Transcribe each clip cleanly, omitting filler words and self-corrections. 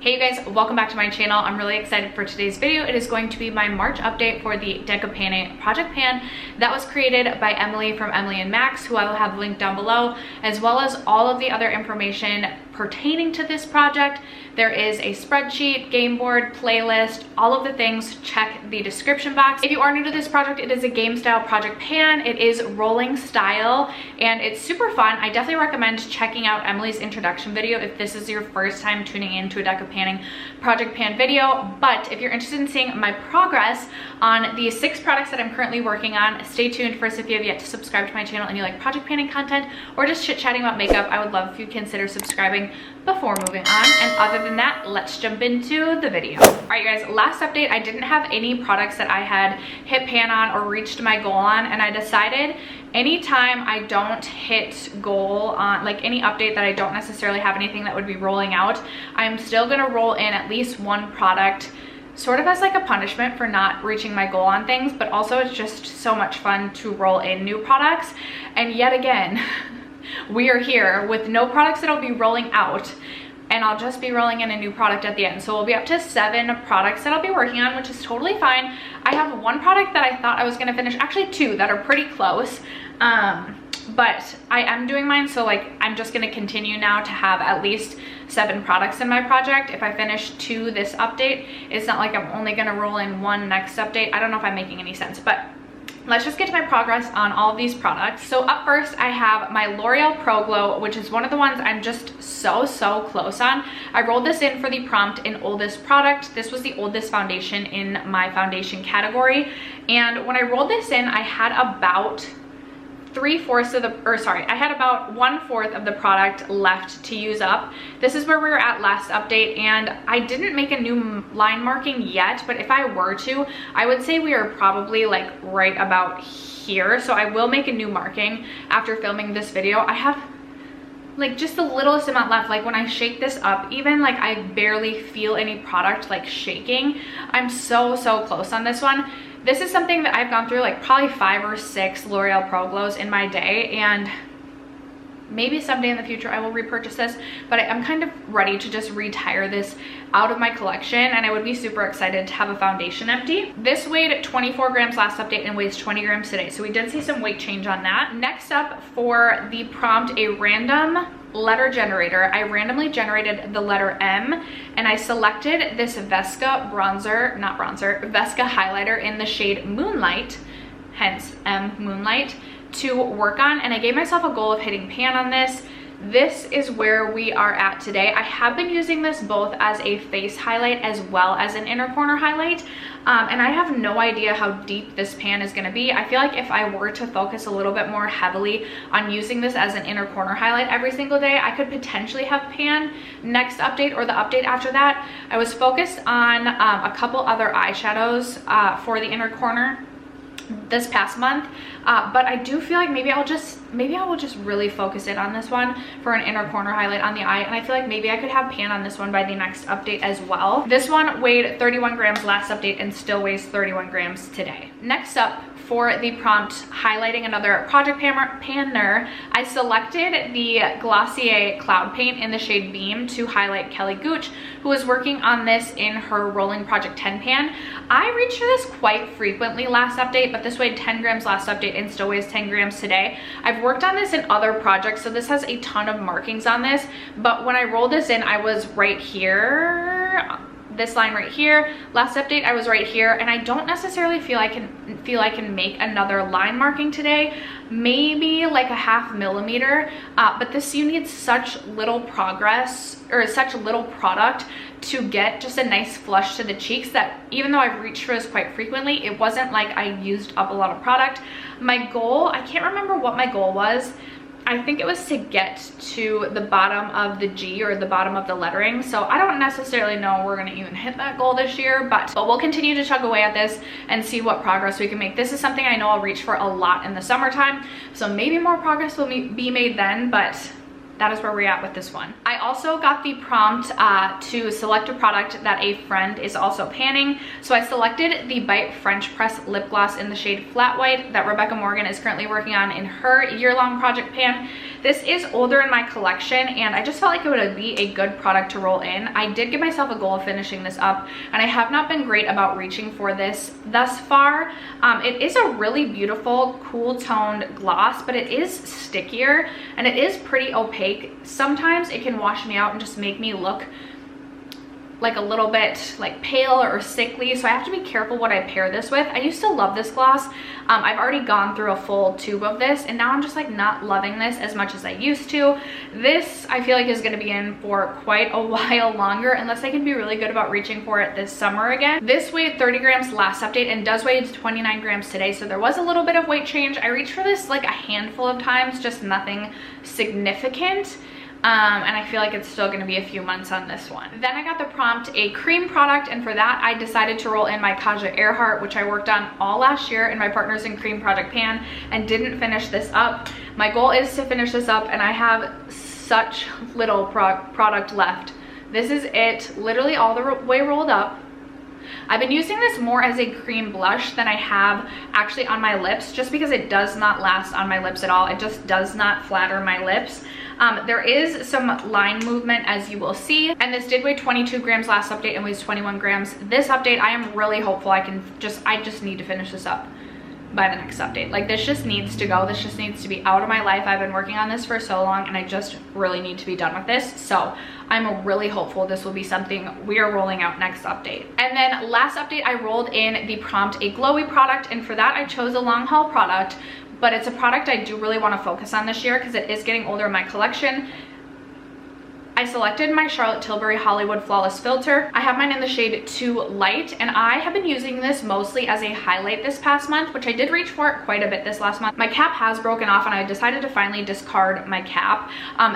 Hey you guys, welcome back to my channel. I'm really excited for today's video. It is going to be my March update for the Deco Panning project pan that was created by Emily from Emily and Max, who I will have linked down below, as well as all of the other information pertaining to this project. There is a spreadsheet, game board, playlist, all of the things. Check the description box. If you are new to this project, it is a game style project pan. It is rolling style and it's super fun. I definitely recommend checking out Emily's introduction video if this is your first time tuning into a Deco Panning project pan video. But if you're interested in seeing my progress on the 6 products that I'm currently working on, stay tuned. First, if you have yet to subscribe to my channel and you like project panning content or just chit-chatting about makeup, I would love if you consider subscribing before moving on. And other than that, let's jump into the video. All right, you guys, last update, I didn't have any products that I had hit pan on or reached my goal on, and I decided anytime I don't hit goal on, like any update that I don't necessarily have anything that would be rolling out, I'm still gonna roll in at least one product, sort of as like a punishment for not reaching my goal on things, but also it's just so much fun to roll in new products. And yet again, we are here with no products that'll be rolling out, and I'll just be rolling in a new product at the end. So we'll be up to 7 products that I'll be working on, which is totally fine. I have 1 product that I thought I was gonna finish, actually 2 that are pretty close, but I am doing mine, so like I'm just gonna continue now to have at least 7 products in my project. If I finish 2 this update, it's not like I'm only gonna roll in 1 next update. I don't know if I'm making any sense, but let's just get to my progress on all of these products. So up first, I have my L'Oreal Pro Glow, which is one of the ones I'm just so close on. I rolled this in for the prompt in oldest product. This was the oldest foundation in my foundation category. And when I rolled this in, I had about 3/4 of the, or sorry, I had about 1/4 of the product left to use up. This is where we were at last update, and I didn't make a new line marking yet, but if I were to, I would say we are probably like right about here. So I will make a new marking after filming this video. I have like just the littlest amount left. Like when I shake this up, even like I barely feel any product like shaking. I'm so close on this one. This is something that I've gone through like probably 5 or 6 L'Oreal Pro Glows in my day, and maybe someday in the future I will repurchase this, but I'm kind of ready to just retire this out of my collection, and I would be super excited to have a foundation empty. This weighed 24 grams last update and weighs 20 grams today, so we did see some weight change on that. Next up, for the prompt, a random letter generator, I randomly generated the letter M, and I selected this Vesca Vesca highlighter in the shade Moonlight, hence M Moonlight, to work on, and I gave myself a goal of hitting pan on this. This is where we are at today. I have been using this both as a face highlight as well as an inner corner highlight, and I have no idea how deep this pan is going to be. I feel like if I were to focus a little bit more heavily on using this as an inner corner highlight every single day, I could potentially have pan next update or the update after that. I was focused on a couple other eyeshadows for the inner corner this past month, but I do feel like maybe I will just really focus in on this one for an inner corner highlight on the eye, and I feel like maybe I could have pan on this one by the next update as well. This one weighed 31 grams last update and still weighs 31 grams today. Next up, for the prompt highlighting another project panner, I selected the Glossier Cloud Paint in the shade Beam to highlight Kelly Gooch, who was working on this in her Rolling Project 10 pan. I reached for this quite frequently last update, but this weighed 10 grams last update and still weighs 10 grams today. I've worked on this in other projects, so this has a ton of markings on this, but when I rolled this in, I was right here, this line right here. Last update I was right here, and I don't necessarily feel I can make another line marking today, maybe like a 0.5 millimeter, but this, you need such little progress or such little product to get just a nice flush to the cheeks that even though I've reached for this quite frequently, it wasn't like I used up a lot of product. My goal, I can't remember what my goal was. I think it was to get to the bottom of the G, or the bottom of the lettering. So I don't necessarily know we're gonna even hit that goal this year, but we'll continue to chug away at this and see what progress we can make. This is something I know I'll reach for a lot in the summertime, so maybe more progress will be made then, but that is where we're at with this one. I also got the prompt to select a product that a friend is also panning. So I selected the Bite French Press Lip Gloss in the shade Flat White that Rebecca Morgan is currently working on in her year-long project pan. This is older in my collection, and I just felt like it would be a good product to roll in. I did give myself a goal of finishing this up, and I have not been great about reaching for this thus far. It is a really beautiful, cool toned gloss, but it is stickier and it is pretty opaque. Sometimes it can wash me out and just make me look like a little bit like pale or sickly, so I have to be careful what I pair this with. I used to love this gloss. I've already gone through a full tube of this, and now I'm just like not loving this as much as I used to. This I feel like is going to be in for quite a while longer unless I can be really good about reaching for it this summer again. This weighed 30 grams last update and does weigh 29 grams today, so there was a little bit of weight change. I reached for this like a handful of times, just nothing significant. And I feel like it's still going to be a few months on this one. Then I got the prompt a cream product, and for that I decided to roll in my Kaja Earhart, which I worked on all last year in my Partners in Cream project pan and didn't finish this up. My goal is to finish this up, and I have such little product left. This is it, literally all the way rolled up. I've been using this more as a cream blush than I have actually on my lips, just because it does not last on my lips at all. It just does not flatter my lips. There is some line movement, as you will see, and this did weigh 22 grams last update and weighs 21 grams this update. I am really hopeful I just need to finish this up by the next update. Like, this just needs to go. This just needs to be out of my life. I've been working on this for so long, and I just really need to be done with this. So I'm really hopeful this will be something we are rolling out next update. And then last update, I rolled in the prompt a glowy product, and for that I chose a long haul product, but it's a product I do really want to focus on this year because it is getting older in my collection. I selected my Charlotte Tilbury Hollywood Flawless Filter. I have mine in the shade Too Light, and I have been using this mostly as a highlight this past month, which I did reach for it quite a bit this last month. My cap has broken off, and I decided to finally discard my cap.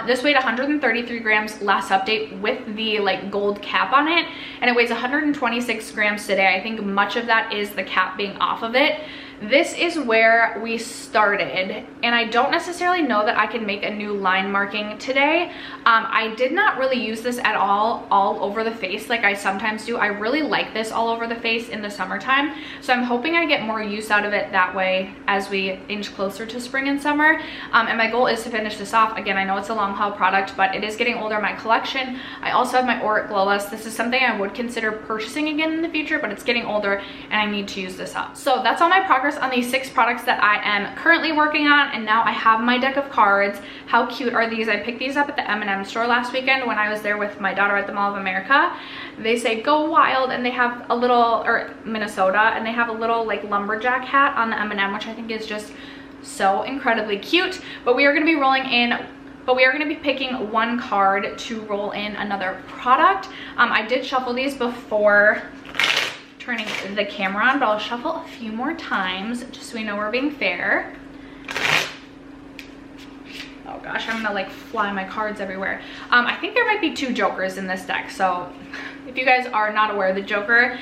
This weighed 133 grams last update with the like gold cap on it, and it weighs 126 grams today. I think much of that is the cap being off of it. This is where we started, and I don't necessarily know that I can make a new line marking today. I did not really use this at all over the face like I sometimes do. I really like this all over the face in the summertime, so I'm hoping I get more use out of it that way as we inch closer to spring and summer. And my goal is to finish this off. Again, I know it's a long haul product, but it is getting older in my collection. I also have my Auric Glowless. This is something I would consider purchasing again in the future, but it's getting older and I need to use this up. So that's all my progress on these 6 products that I am currently working on, and now I have my deck of cards. How cute are these? I picked these up at the M&M store last weekend when I was there with my daughter at the Mall of America. They say go wild, and they have a little, or Minnesota, and they have a little like lumberjack hat on the M&M, which I think is just so incredibly cute. But we are going to be picking one card to roll in another product. I did shuffle these before turning the camera on, but I'll shuffle a few more times just so we know we're being fair. Oh gosh, I'm gonna like fly my cards everywhere. I think there might be 2 jokers in this deck, so if you guys are not aware, the joker,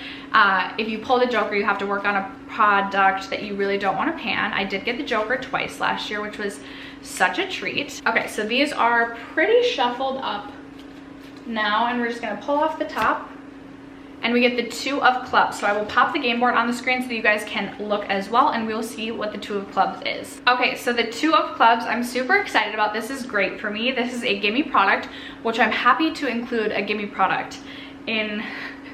if you pull the joker, you have to work on a product that you really don't want to pan. I did get the joker twice last year, which was such a treat. Okay, so these are pretty shuffled up now, and we're just gonna pull off the top, and we get the 2 of clubs. So I will pop the game board on the screen so that you guys can look as well, and we'll see what the 2 of clubs is. Okay, so the 2 of clubs, I'm super excited about. This is great for me. This is a gimme product, which I'm happy to include a gimme product in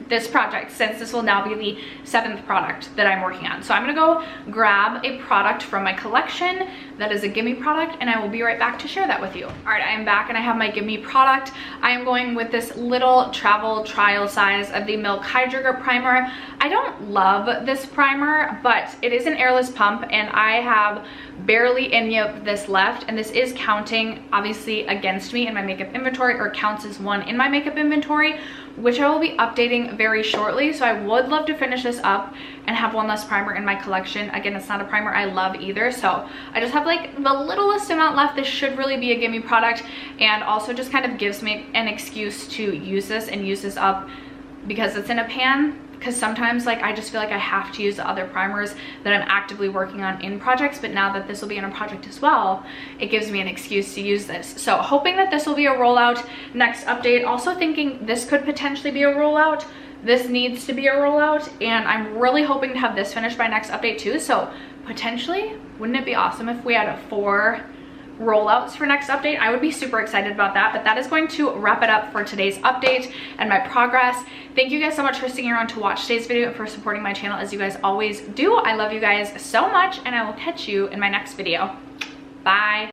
this project, since this will now be the 7th product that I'm working on. So I'm gonna go grab a product from my collection that is a gimme product, and I will be right back to share that with you. All right, I am back and I have my gimme product. I am going with this little travel trial size of the Milk Hydra Primer. I don't love this primer, but it is an airless pump, and I have barely any of this left, and this is counting obviously against me in my makeup inventory, or counts as 1 in my makeup inventory, which I will be updating very shortly. So I would love to finish this up and have 1 less primer in my collection. Again, it's not a primer I love either, so I just have like the littlest amount left. This should really be a gimme product, and also just kind of gives me an excuse to use this and use this up because it's in a pan because sometimes like I just feel like I have to use the other primers that I'm actively working on in projects, but now that this will be in a project as well, it gives me an excuse to use this. So hoping that this will be a rollout next update. Also thinking this could potentially be a rollout. This needs to be a rollout, and I'm really hoping to have this finished by next update too. So potentially, wouldn't it be awesome if we had 4 rollouts for next update? I would be super excited about that. But that is going to wrap it up for today's update and my progress. Thank you guys so much for sticking around to watch today's video and for supporting my channel as you guys always do. I love you guys so much, and I will catch you in my next video. Bye.